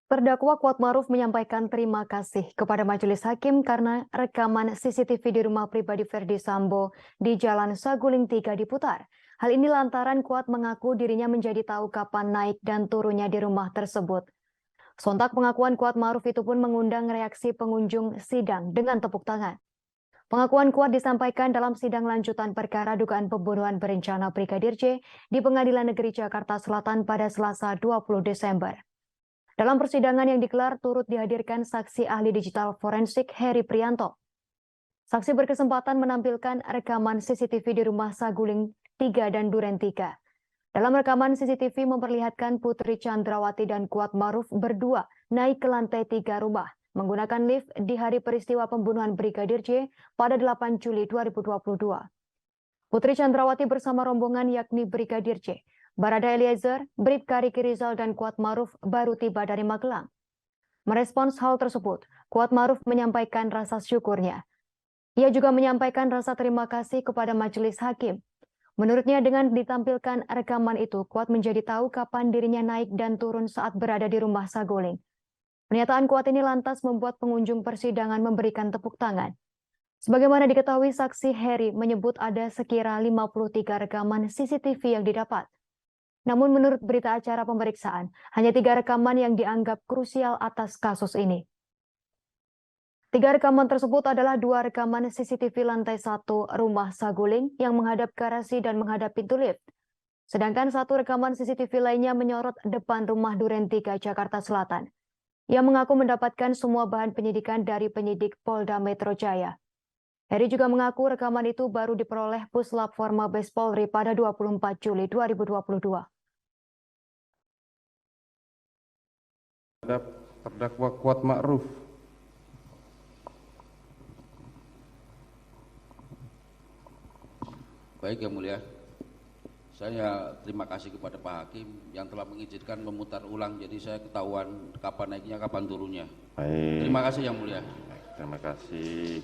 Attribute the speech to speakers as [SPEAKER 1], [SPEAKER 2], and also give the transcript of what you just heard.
[SPEAKER 1] Terdakwa Kuatmaruf menyampaikan terima kasih kepada majelis hakim karena rekaman CCTV di rumah pribadi Verdi Sambo di Jalan Saguling 3 diputar. Hal ini lantaran Kuat mengaku dirinya menjadi tahu kapan naik dan turunnya di rumah tersebut. Sontak pengakuan Kuatmaruf itu pun mengundang reaksi pengunjung sidang dengan tepuk tangan. Pengakuan Kuat disampaikan dalam sidang lanjutan perkara dugaan pembunuhan berencana Brigadir J di Pengadilan Negeri Jakarta Selatan pada Selasa 20 Desember. Dalam persidangan yang digelar turut dihadirkan saksi ahli digital forensik Heri Prianto. Saksi berkesempatan menampilkan rekaman CCTV di rumah Saguling 3 dan Duren 3. Dalam rekaman CCTV memperlihatkan Putri Chandrawati dan Kuatmaruf berdua naik ke lantai 3 rumah menggunakan lift di hari peristiwa pembunuhan Brigadir J pada 8 Juli 2022. Putri Chandrawati bersama rombongan yakni Brigadir J, Barada Eliezer, Bribka Riki Rizal, dan Kuatmaruf baru tiba dari Magelang. Merespons hal tersebut, Kuatmaruf menyampaikan rasa syukurnya. Ia juga menyampaikan rasa terima kasih kepada majelis hakim. Menurutnya dengan ditampilkan rekaman itu, Kuat menjadi tahu kapan dirinya naik dan turun saat berada di rumah Saguling. Pernyataan Kuat ini lantas membuat pengunjung persidangan memberikan tepuk tangan. Sebagaimana diketahui, saksi Heri menyebut ada sekira 53 rekaman CCTV yang didapat. Namun menurut berita acara pemeriksaan, hanya 3 rekaman yang dianggap krusial atas kasus ini. 3 rekaman tersebut adalah 2 rekaman CCTV lantai 1 rumah Saguling yang menghadap garasi dan menghadap pintu lift. Sedangkan 1 rekaman CCTV lainnya menyorot depan rumah Duren 3 Jakarta Selatan. Ia mengaku mendapatkan semua bahan penyidikan dari penyidik Polda Metro Jaya. Heri juga mengaku rekaman itu baru diperoleh Puslap Forma Mabes Polri pada 24 Juli 2022.
[SPEAKER 2] Terdakwa Kuatmaruf.
[SPEAKER 3] Baik Yang Mulia, saya terima kasih kepada Pak Hakim yang telah mengizinkan memutar ulang, jadi saya ketahuan kapan naiknya, kapan turunnya.
[SPEAKER 2] Baik.
[SPEAKER 3] Terima kasih Yang Mulia.
[SPEAKER 2] Terima kasih.